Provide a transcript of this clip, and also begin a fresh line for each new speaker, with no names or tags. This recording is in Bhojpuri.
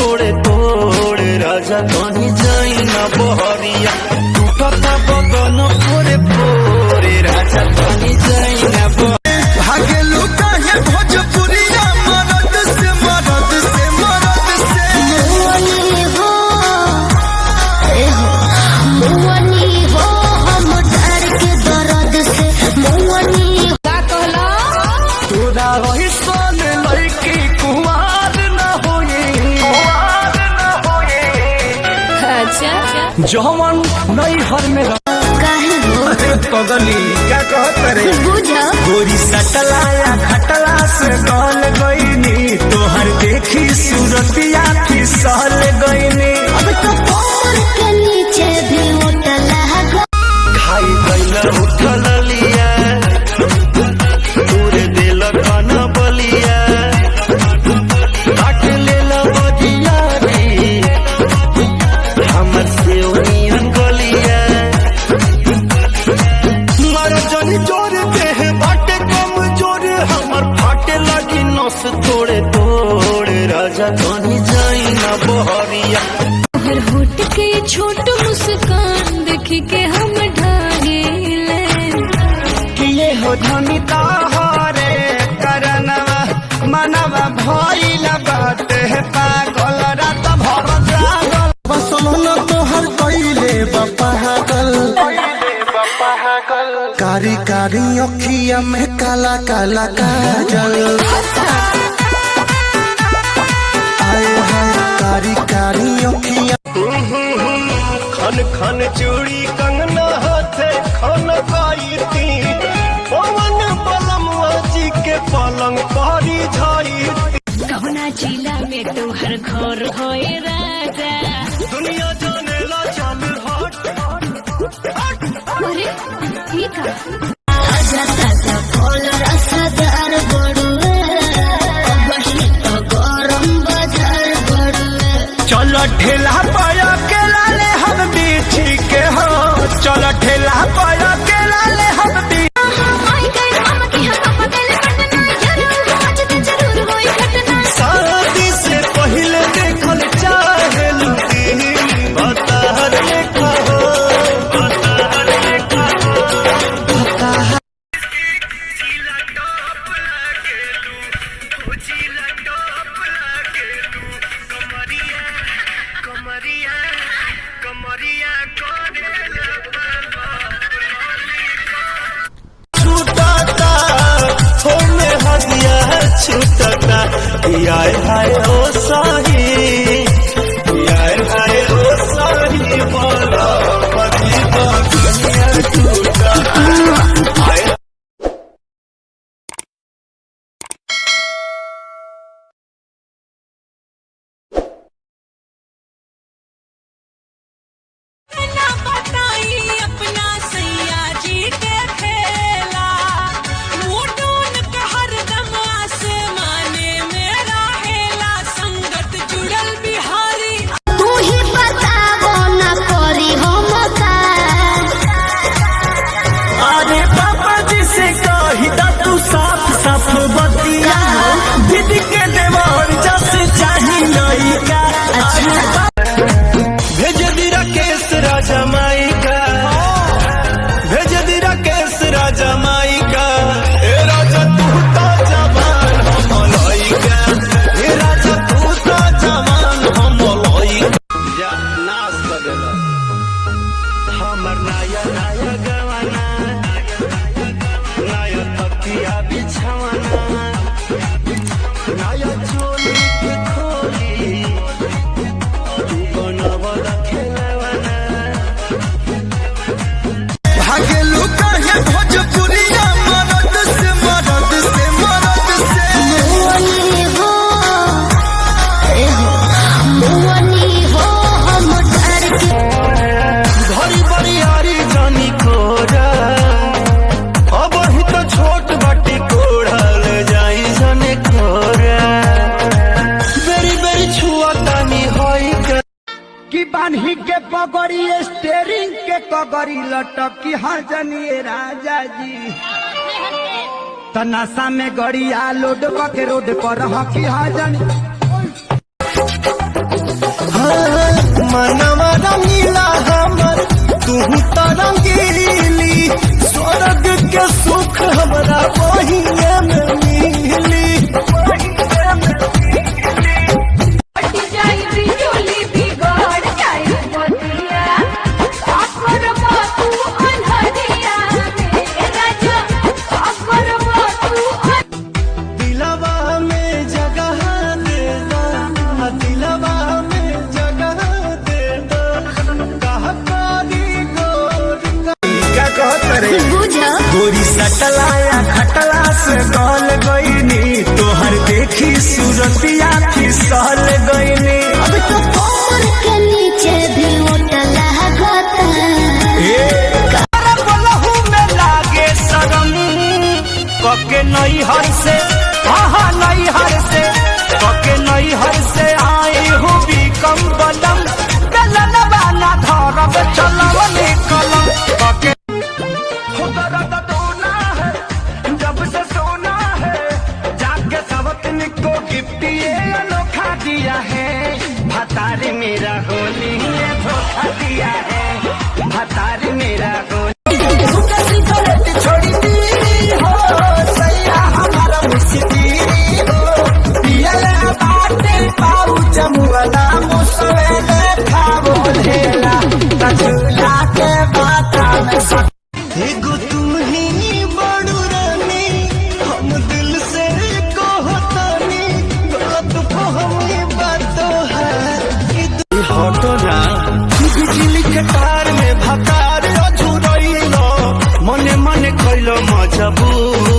तोड़े तोड़े राजा कहीं जाई ना बहरिया टूटता बदन पोरे पोरे राजा कहीं जाई ना भागे लुका है भोजपुरिया मरद से मरद से मरद से
मुअनी हो हम डर के दर्द से मुअनी का कहला
तोरा वही सोन लड़की कुंवार न होए
अच्छा
जवन नहीं हर में
काहे हो
पगली क्या कहत रे
बुझा
गोरी सटलाया खटला से गल गईनी तोहर देखी सूरतिया फिसल गईनी
अब तो कमर के नीचे भी उठला
खाई गईला उठल लिया तोरे दिल खाना बलिया काट लेला बजिया रे हमर से ओनियन गलिया मारा जनी जोर देह बाटे कम जोर हमर फाटे लगी नस तोड़े तोड़े राजा कहीं जाई ना बहरिया
हर होठ के छोट मुस्कान देख के हम ढागेले
किए हो धनी ताहरे करनवा मनवा भइल बाटे पागल रात भर जागल बसमन तोहर कइले बपागल कारी कारी अखिया में काला काला काजल आए हाय कारी कारी अखिया खन खन चूड़ी कंगना हाथे खन पाईती पवन बलमुआ जी के पलंग पारी झाई
कहुना जिला में तोहर घर होए राजा
दुनिया जाने ला चल हट
अरे ठीक है आजा ताजा फल रसदार बड़ुए बही तो गरम बाजार बड़ुए
चल ठेला पाया के लाले हम बीछी के हो चल ठेला पाया के लाले हम
आई गए हम की हम बदल पटना जरूर आज तो जरूर होई घटना
शादी से पहले देखल चाहे लुटी बता रे कहो छूटता होने हदिया छूटता आए हाय ओ साही आए हाय ओ साही बोला पति दुनिया छूटता आए
ना बताई अपना सैया जी के खेला मोटून का हरदम आसमाने में रहेला संगत जुड़ल बिहारी
तू ही बतावो ना करी हम का
अरे पापा जी से कही दा तू साफ साफ बतिया दीदी के देवर जस चाही लइका भेज दी राकेश राजा माई का भेज दी राकेश राजा माई का ए राजा तू तो जवान हम लइका ए राजा तू तो जवान हम लइका जा नाच करेला हमर नया नया गवाना नया तकिया बिछावाना नया चोली के खोली तू बनावला खेलवाना भागे लुका है भोजपुरिया मरद से मरद से मरद से
मुअनी हो हम डर के
घड़ी बरियारी जानी कोरा अब ही तो छोट बाटी कोढ़ल जाई जाने कोरा बेरी बेरी छुआ तानी होई के कि बान्ही के पगड़ी स्टेरिंग के कगड़ी लटकी हर जनिए राजा जी तनासा में गड़िया लोड के रोड पर हकी हजन मनवा रंगीला हमर तू तो रंगीली स्वर्ग के सुख हमरा वहीए में मिली दिलवा में जगह दे दो दिलवा में जगह दे दो कहकारी गोर क्या कहत रे
बुझा
गोरी सटला या खटला से गल गईनी तोहर देखी सूरतिया फिसल गईनी
अब तो कमर के नीचे भी उठला गता
बलहू में लागे शरम कके नई हर से हाँ नई हर से कके नई हर से आई हूँ भी कम बलम गलनवा ना धरब चलव निकलम कके हो दर्द दोना है जब से सोना है जाके सबतन को गिफ्ट ये अनोखा दिया है भतारी मेरा होली ये धोखा दिया है भतारी मेरा होली छोड़ी दी हो सैया हमारा मुस्ती हो पियला बाटे पाऊ जमुना मुसवेले खावो ढेला कचूला के बाता में सब एगो तुम ही बड़ू रानी हम दिल से कहतनी गलत फहमी बातो है हटो ना बिजली के तार में भकार अझुरइलो मने मने कइलो मजबूर